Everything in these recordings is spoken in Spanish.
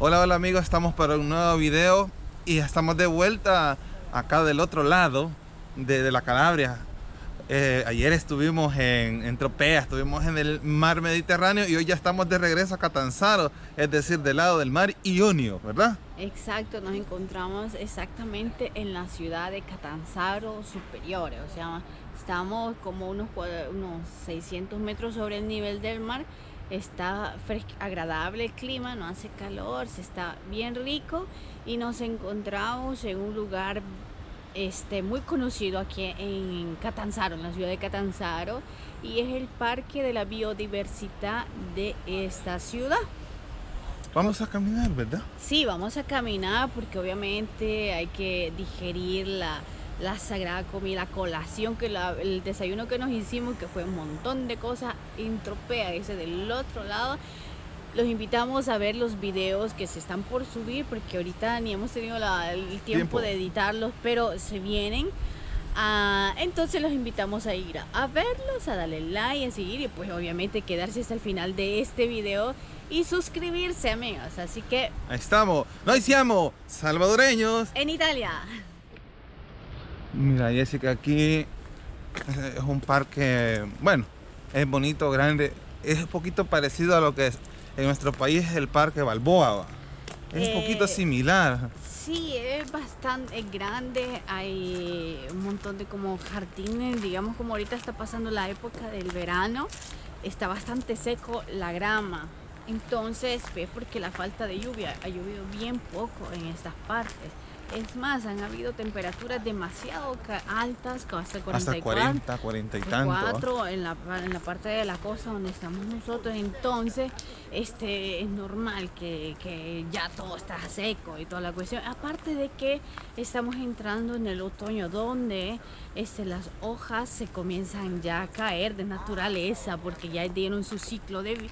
Hola, hola amigos, estamos para un nuevo video y estamos de vuelta acá del otro lado de la Calabria. Ayer estuvimos en Tropea, estuvimos en el mar Mediterráneo y hoy ya estamos de regreso a Catanzaro, es decir, del lado del mar Ionio, ¿verdad? Exacto, nos encontramos exactamente en la ciudad de Catanzaro Superior, o sea, estamos como unos 600 metros sobre el nivel del mar. Está agradable el clima, no hace calor, se está bien rico y nos encontramos en un lugar muy conocido aquí en Catanzaro, en la ciudad de Catanzaro, y es el Parque de la Biodiversidad de esta ciudad. Vamos a caminar, ¿verdad? Sí, vamos a caminar porque obviamente hay que digerir la sagrada comida, la colación, el desayuno que nos hicimos, que fue un montón de cosas en Tropea, ese del otro lado. Los invitamos a ver los videos que se están por subir porque ahorita ni hemos tenido el tiempo de editarlos, pero se vienen. Entonces los invitamos a ir a verlos, a darle like, a seguir y pues obviamente quedarse hasta el final de este video y suscribirse, amigos. Así que Ahí estamos, nos siamo salvadoreños. en Italia. Mira, Jessica, aquí es un parque, bueno, es bonito, grande, es un poquito parecido a lo que es en nuestro país el Parque Balboa. Es un poquito similar. Sí, es bastante grande, hay un montón de como jardines, digamos, como ahorita está pasando la época del verano, está bastante seco la grama. Entonces, ve porque la falta de lluvia, ha llovido bien poco en estas partes. Es más, han habido temperaturas demasiado altas, hasta 44, Hasta 40, 40 y tanto. en la parte de la costa donde estamos nosotros. Entonces, es normal que ya todo está seco y toda la cuestión. Aparte de que estamos entrando en el otoño donde las hojas se comienzan ya a caer de naturaleza porque ya dieron su ciclo de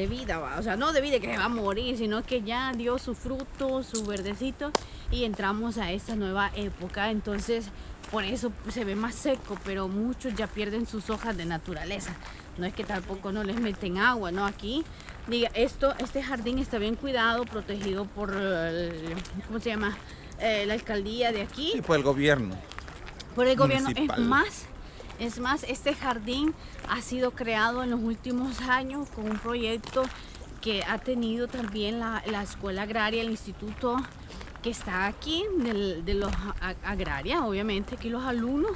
vida, o sea, no de vida que se va a morir, sino que ya dio su fruto, su verdecito y entramos a esta nueva época. Entonces por eso se ve más seco, pero muchos ya pierden sus hojas de naturaleza. No es que tampoco no les meten agua, no, aquí diga este jardín está bien cuidado, protegido por ¿cómo se llama? La alcaldía de aquí. Y por el gobierno. Por el gobierno. Municipal. Es más, este jardín ha sido creado en los últimos años con un proyecto que ha tenido también la escuela agraria, el instituto que está aquí, de los agrarias. Obviamente aquí los alumnos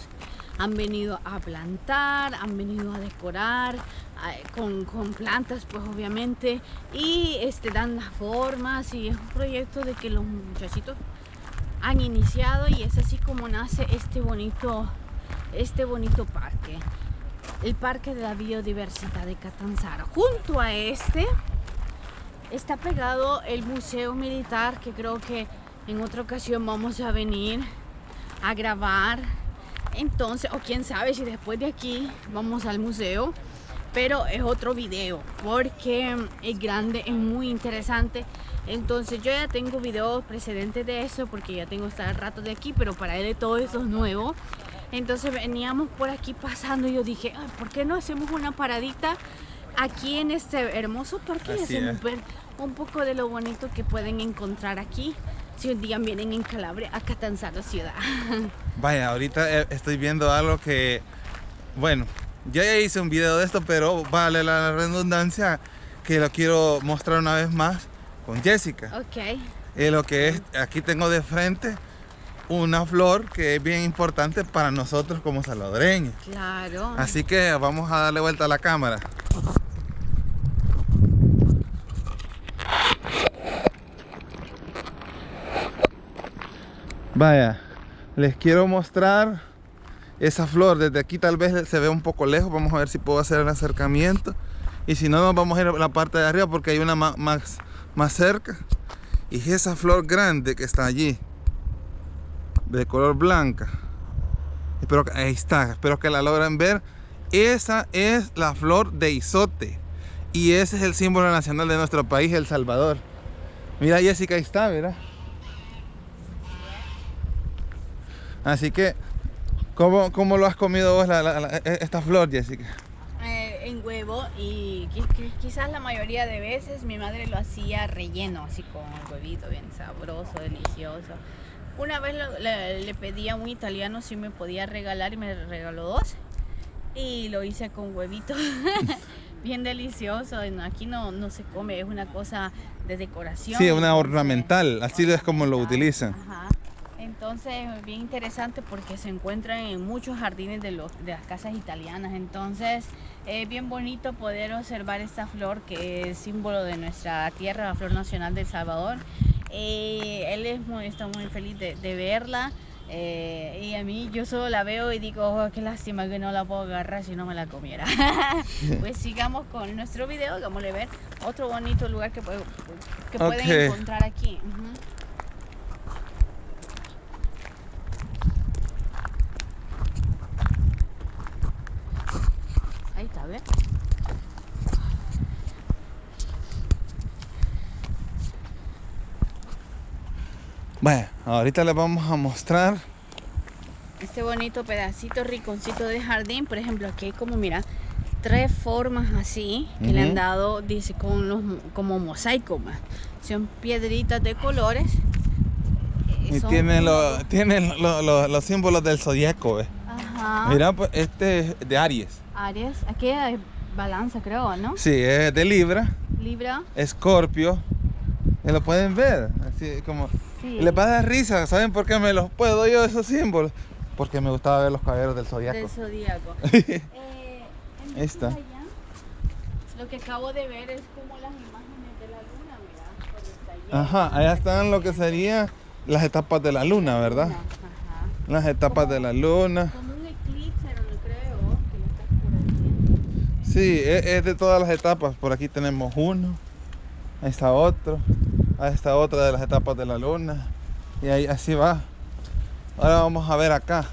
han venido a plantar, han venido a decorar con plantas, pues obviamente, y dan las formas, y es un proyecto de que los muchachitos han iniciado, y es así como nace este bonito parque, el Parque de la Biodiversidad de Catanzaro. Junto a está pegado el Museo Militar, que creo que en otra ocasión vamos a venir a grabar. Entonces, o quién sabe si después de aquí vamos al museo, pero es otro video porque es grande, es muy interesante. Entonces yo ya tengo videos precedentes de eso porque ya tengo hasta el rato de aquí, pero para él todo eso es nuevo. Entonces veníamos por aquí pasando y yo dije, ¿por qué no hacemos una paradita aquí en este hermoso parque y hacemos ver un poco de lo bonito que pueden encontrar aquí si un día vienen en Calabria a Catanzaro ciudad? Vaya, ahorita estoy viendo algo que, bueno, yo ya hice un video de esto, pero vale la redundancia que lo quiero mostrar una vez más con Jessica. Ok. Lo que es, aquí tengo de frente una flor que es bien importante para nosotros como salvadoreños. Claro. Así que vamos a darle vuelta a la cámara. Vaya, les quiero mostrar esa flor. Desde aquí tal vez se ve un poco lejos. Vamos a ver si puedo hacer el acercamiento. Y si no, nos vamos a ir a la parte de arriba porque hay una más cerca. Y esa flor grande que está allí, de color blanca, ahí está, espero que la logren ver. Esa es la flor de izote y ese es el símbolo nacional de nuestro país, El Salvador. Mira, Jessica, ahí está, mira. Así que ¿cómo lo has comido vos esta flor, Jessica? en huevo y quizás la mayoría de veces mi madre lo hacía relleno, así con el huevito bien sabroso, delicioso. Una vez le pedí a un italiano si me podía regalar y me regaló 2 y lo hice con huevito. Bien delicioso. Aquí no se come, es una cosa de decoración. Sí, una ornamental, así es como lo utilizan. Ajá. Entonces es bien interesante porque se encuentran en muchos jardines de las casas italianas. Entonces es bien bonito poder observar esta flor que es símbolo de nuestra tierra, la flor nacional de El Salvador. Él está muy feliz de verla. Y a mí yo solo la veo y digo, oh, qué lástima que no la puedo agarrar si no me la comiera. Pues sigamos con nuestro video, hagámosle ver otro bonito lugar que pueden encontrar aquí. Ahí está, ¿ves? Bueno, ahorita les vamos a mostrar este bonito pedacito, rinconcito de jardín. Por ejemplo, aquí hay como, mira, 3 formas así que le han dado, dice, como mosaico más. Son piedritas de colores. Y tienen los símbolos del zodiaco, ¿ves? Ajá. Mira, pues este es de Aries. Aries, aquí es balanza, creo, ¿no? Sí, es de Libra. Libra. Escorpio. Lo pueden ver, así como... Sí. Les va a dar risa, ¿saben por qué me los puedo yo esos símbolos? Porque me gustaba ver los caballeros del zodiaco. Del zodiaco. Ahí está. Allá, lo que acabo de ver es como las imágenes de la luna, mira, cuando está llena. Ajá, allá están lo que serían las etapas de la luna, ¿verdad? Ajá. Las etapas de la luna. Como un eclipse, no creo, que lo está por aquí. Sí, es de todas las etapas. Por aquí tenemos uno. Ahí está otro. Ahí está otra de las etapas de la luna. Y ahí así va. Ahora vamos a ver acá.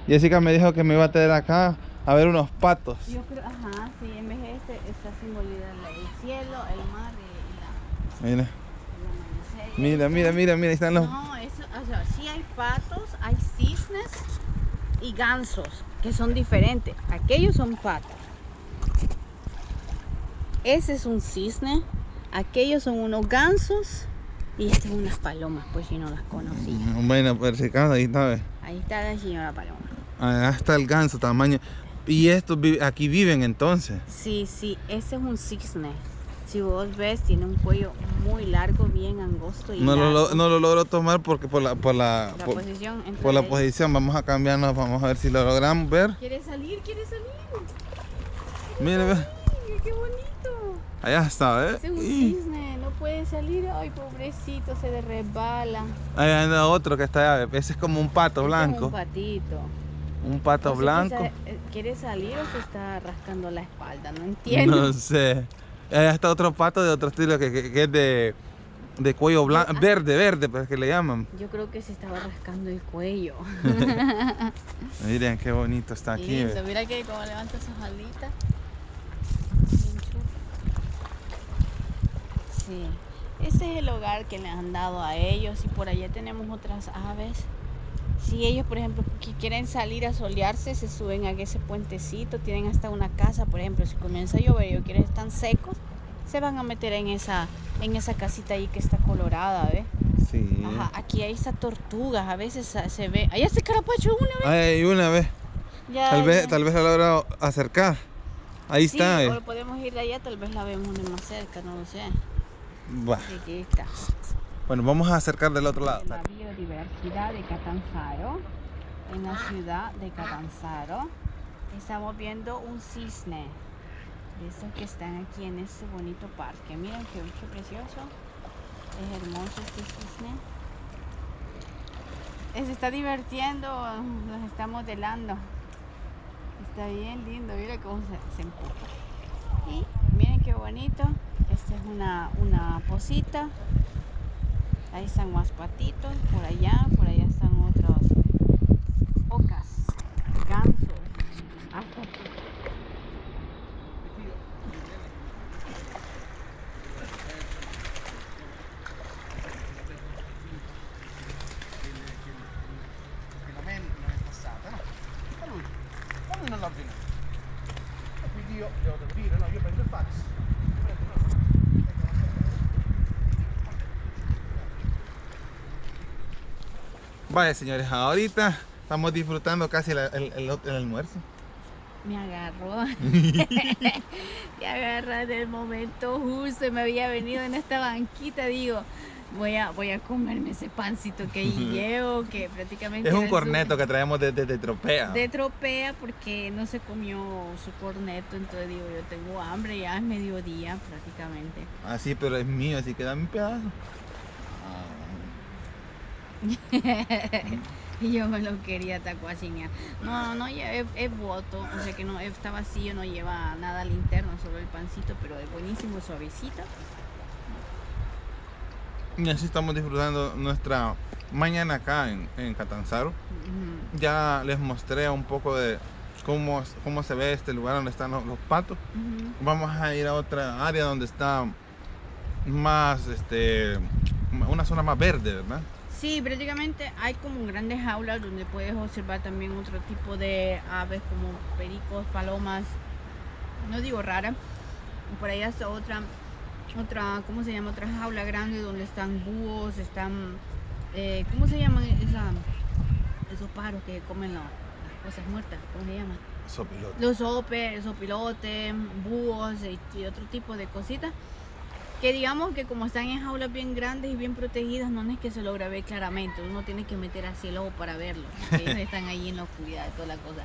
Jessica me dijo que me iba a traer acá a ver unos patos. Yo creo, ajá, sí, en vez de está simbolizado el cielo, el mar y Mira. el amanecer. Mira, ahí están los... No, eso, o sea, sí hay patos, hay cisnes y gansos, que son diferentes. Aquellos son patos. Ese es un cisne, aquellos son unos gansos y estas son unas palomas, pues si no las conocía. Bueno, pues Ricardo, ahí está, ¿ves? Ahí está la señora paloma. Allá está el ganso tamaño. Y estos aquí viven entonces. Sí, ese es un cisne. Si vos ves, tiene un cuello muy largo, bien angosto y No largo. lo logro tomar porque por la Posición. por la posición. Vamos a cambiarnos, vamos a ver si lo logramos ver. ¿Quiere salir? Mire, ve. Ay, qué bonito. Allá está, ¿eh? Ese es un cisne, no puede salir. Ay, pobrecito, se le resbala. Ahí anda otro que está allá. Ese es como un pato blanco. Es un patito. Un pato blanco. ¿Quiere salir o se está rascando la espalda? No entiendo. No sé. Allá está otro pato de otro estilo que es de cuello blanco, verde, pues que le llaman. Yo creo que se estaba rascando el cuello. Miren qué bonito está aquí. Lindo, mira que como levanta sus alitas. Sí, ese es el hogar que le han dado a ellos y por allá tenemos otras aves. Si ellos, por ejemplo, que quieren salir a solearse, se suben a ese puentecito, tienen hasta una casa, por ejemplo, si comienza a llover y ellos quieren estar secos, se van a meter en esa casita ahí que está colorada, ¿ves? Sí. Ajá, aquí hay esas tortugas, a veces se ve. Allá se carapacho una vez. Ay, una vez. Ya, Tal vez la logra acercar. Ahí sí, está. o podemos ir de allá, tal vez la vemos de más cerca, no lo sé. Bueno. Aquí está. Bueno, vamos a acercar del otro lado. La biodiversidad de Catanzaro, en la ciudad de Catanzaro, estamos viendo un cisne, de estos que están aquí en este bonito parque. Miren qué precioso, es hermoso este cisne. Se está divirtiendo, nos está modelando. Está bien lindo, mira cómo se empuja. Y miren qué bonito, esta es una posita. Ahí están más patitos, por allá están otros ocas, gansos, hasta aquí. Vaya, señores, ahorita estamos disfrutando casi el almuerzo. Me agarró. Me agarra en el momento justo. Me había venido en esta banquita. Digo, voy a comerme ese pancito que llevo, que prácticamente es un corneto que traemos de Tropea. De Tropea, porque no se comió su corneto. Entonces digo, yo tengo hambre, ya es mediodía prácticamente. Ah, sí, pero es mío, así que dame un pedazo. Y yo me lo quería tacuacinear. No, es voto, o sea que no está vacío, no lleva nada al interno, solo el pancito, pero es buenísimo, suavecito. Y así estamos disfrutando nuestra mañana acá en Catanzaro. Ya les mostré un poco de cómo se ve este lugar donde están los patos. Vamos a ir a otra área donde está más, una zona más verde, ¿verdad? Sí, prácticamente hay como grandes jaulas donde puedes observar también otro tipo de aves como pericos, palomas, no digo rara. Por ahí está otra, ¿cómo se llama? Otra jaula grande donde están búhos, están, ¿cómo se llaman esos pájaros que comen las cosas muertas? ¿Cómo se llaman? Sopilote. Los sopilotes, búhos y otro tipo de cositas. Que digamos que como están en jaulas bien grandes y bien protegidas, no es que se logra ver claramente. Uno tiene que meter así el ojo para verlo. Ellos están ahí en la oscuridad y toda la cosa.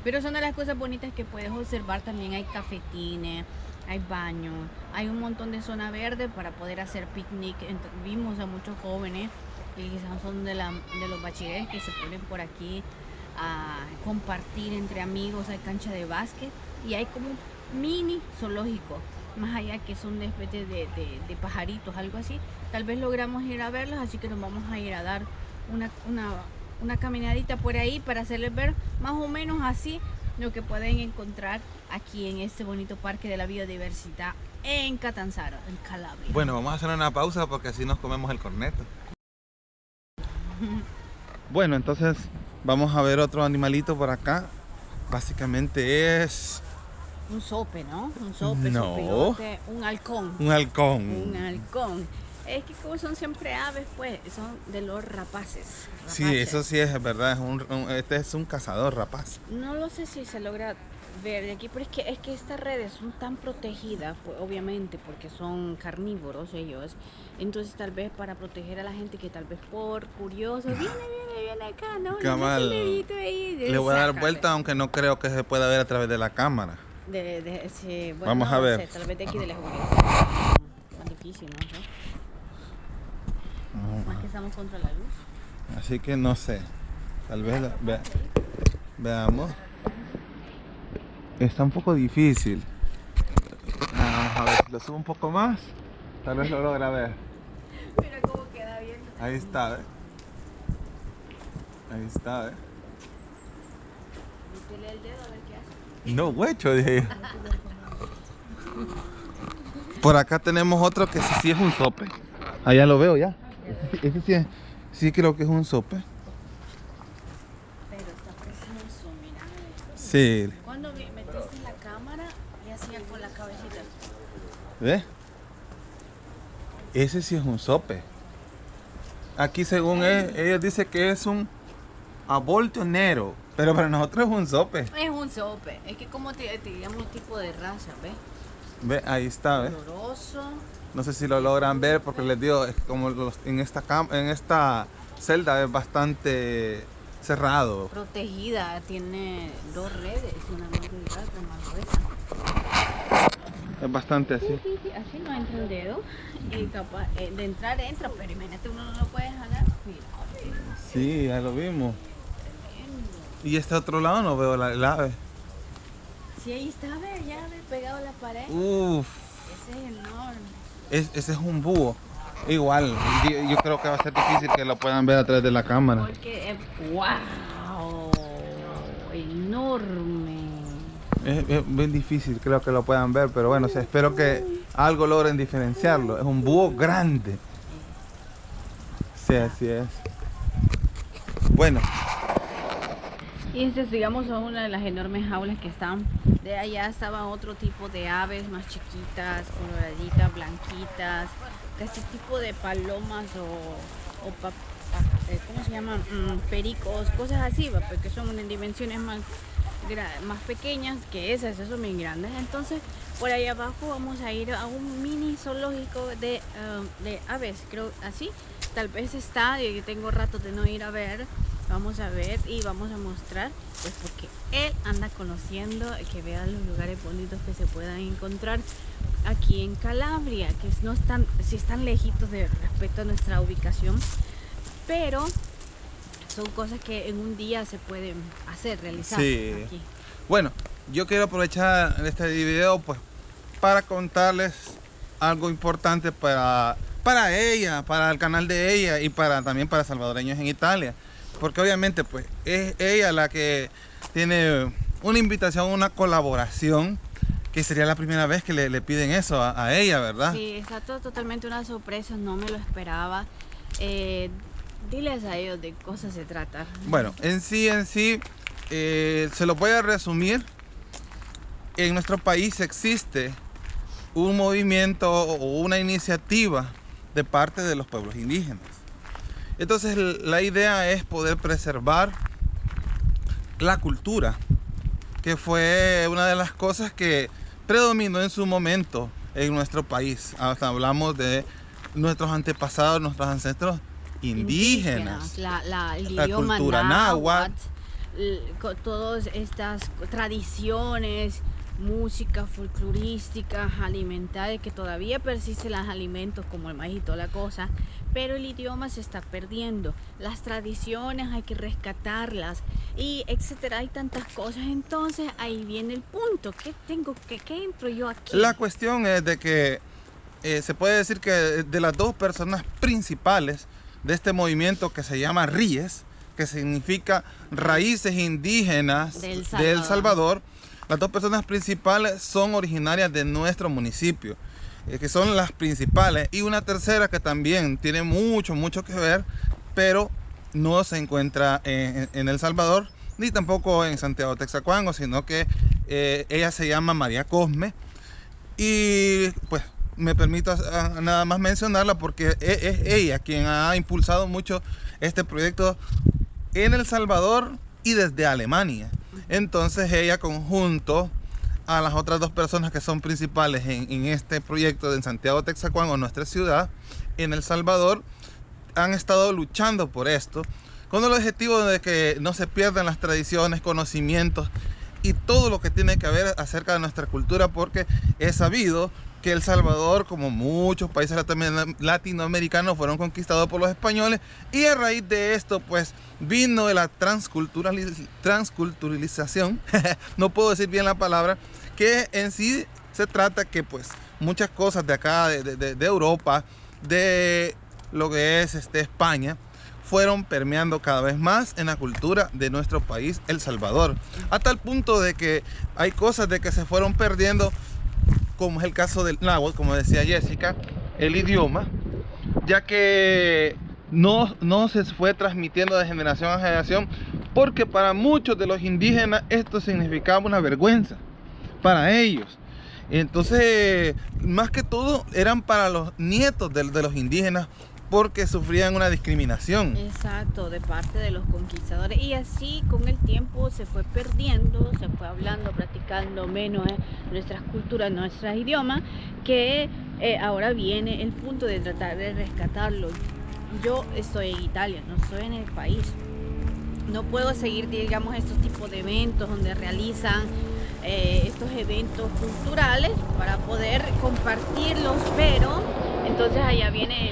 Pero son de las cosas bonitas que puedes observar. También hay cafetines, hay baños, hay un montón de zona verde para poder hacer picnic. Vimos a muchos jóvenes que quizás son de los bachilleres que se ponen por aquí a compartir entre amigos. Hay cancha de básquet y hay como un mini zoológico. Más allá que son de especie de pajaritos, algo así. Tal vez logramos ir a verlos, así que nos vamos a ir a dar una caminadita por ahí para hacerles ver más o menos así lo que pueden encontrar aquí en este bonito parque de la biodiversidad en Catanzaro, en Calabria. Bueno, vamos a hacer una pausa porque así nos comemos el corneto. Bueno, entonces vamos a ver otro animalito por acá. Básicamente es... un sope, ¿no? Un sope, no. sopilote, un halcón. Un halcón. Un halcón. Es que como son siempre aves, pues, son de los rapaces. Sí, eso sí es verdad. Este es un cazador rapaz. No lo sé si se logra ver de aquí, pero es que estas redes son tan protegidas, pues, obviamente, porque son carnívoros ellos. Entonces, tal vez para proteger a la gente que tal vez por curioso, viene acá, ¿no? Cabal. Le voy a dar vuelta, aunque no creo que se pueda ver a través de la cámara. Sí, bueno, vamos no, a ver. No sé, tal vez de aquí de lejos. Más difícil, ¿no? Más que estamos contra la luz. Así que no sé. Tal vez veamos. Está un poco difícil. A ver, lo subo un poco más. Tal vez lo logra ver. Mira cómo queda bien. Ahí está, ¿eh? Ahí está, ¿eh? Métele el dedo a ver qué hace. No, huecho, dije. Por acá tenemos otro que sí es un sope. Allá lo veo ya. Ese sí creo que es un sope. Pero está precioso, mira. Sí. Cuando metiste la cámara, le hacía con la cabecita. ¿Ves? Ese sí es un sope. Aquí según ellos dicen que es un aboltonero, pero para nosotros es un sope. Es un sope. Es que como te llamo un tipo de raza, ¿ves? Ve, ahí está, ¿ves? Oloroso. No sé si lo logran ver porque les digo, es como en esta celda es bastante cerrado. Protegida, tiene dos redes, una más delgada, otra más gruesa. Es bastante así. Sí, así no entra el dedo. Y capaz de entrar entra, pero imagínate uno no lo puede jalar. Cuidado. Sí, ya lo vimos. Tremendo. Y este otro lado no veo el ave. Sí, ahí está, ve, ya ve, pegado a la pared. Uf. Ese es enorme. Ese es un búho. Igual, yo creo que va a ser difícil que lo puedan ver a través de la cámara. Porque ¡wow! Enorme. Es bien difícil, creo que lo puedan ver, pero bueno, espero que algo logren diferenciarlo. Es un búho grande. Sí, así es. Bueno. Y estas, digamos, son una de las enormes jaulas que están. De allá estaban otro tipo de aves más chiquitas, coloraditas, blanquitas. Este tipo de palomas o ¿cómo se llaman? Pericos, cosas así, ¿va? Porque son en dimensiones más pequeñas que esas son bien grandes. Entonces por ahí abajo vamos a ir a un mini zoológico de aves, creo así. Tal vez está, tengo rato de no ir a ver. Vamos a ver y vamos a mostrar, pues porque él anda conociendo, que vean los lugares bonitos que se puedan encontrar aquí en Calabria, que no están, sí están lejitos de respecto a nuestra ubicación, pero son cosas que en un día se pueden hacer, realizar. Sí. Aquí. Bueno, yo quiero aprovechar este video pues para contarles algo importante para ella, para el canal de ella y también para salvadoreños en Italia. Porque obviamente pues es ella la que tiene una invitación, una colaboración, que sería la primera vez que le piden eso a ella, ¿verdad? Sí, está totalmente una sorpresa, no me lo esperaba. Diles a ellos de qué cosa se trata. Bueno, en sí, se lo voy a resumir. En nuestro país existe un movimiento o una iniciativa de parte de los pueblos indígenas. Entonces la idea es poder preservar la cultura, que fue una de las cosas que predominó en su momento en nuestro país. Hasta hablamos de nuestros antepasados, nuestros ancestros indígenas. El la idioma cultura náhuatl, todas estas tradiciones, música folclorística, alimentaria, que todavía persisten los alimentos como el maíz y toda la cosa, pero el idioma se está perdiendo, las tradiciones hay que rescatarlas y etcétera, hay tantas cosas. Entonces ahí viene el punto, ¿qué entro yo aquí? La cuestión es de que se puede decir que de las dos personas principales de este movimiento, que se llama RIES, que significa Raíces Indígenas del Salvador, las dos personas principales son originarias de nuestro municipio, que son las principales, y una tercera que también tiene mucho que ver, pero no se encuentra en El Salvador, ni tampoco en Santiago Texacuango, sino que ella se llama María Cosme, y pues me permito nada más mencionarla porque es ella quien ha impulsado mucho este proyecto en El Salvador y desde Alemania. Entonces ella, conjunto a las otras dos personas que son principales en este proyecto de Santiago Texacuango, nuestra ciudad, en El Salvador, han estado luchando por esto, con el objetivo de que no se pierdan las tradiciones, conocimientos y todo lo que tiene que ver acerca de nuestra cultura, porque es sabido que El Salvador, como muchos países latinoamericanos, fueron conquistados por los españoles, y a raíz de esto pues vino de la transculturalización no puedo decir bien la palabra, que en sí se trata que pues muchas cosas de acá, de Europa, de lo que es España, fueron permeando cada vez más en la cultura de nuestro país, El Salvador, a tal punto de que hay cosas de que se fueron perdiendo, como es el caso del náhuatl, como decía Jessica, el idioma, ya que no se fue transmitiendo de generación a generación, porque para muchos de los indígenas esto significaba una vergüenza para ellos. Entonces, más que todo, eran para los nietos de los indígenas, porque sufrían una discriminación. Exacto, de parte de los conquistadores, y así con el tiempo se fue perdiendo, se fue hablando, practicando menos nuestras culturas, nuestros idiomas, que ahora viene el punto de tratar de rescatarlo. Yo estoy en Italia, no estoy en el país, no puedo seguir, digamos, estos tipos de eventos donde realizan estos eventos culturales para poder compartirlos, pero entonces allá viene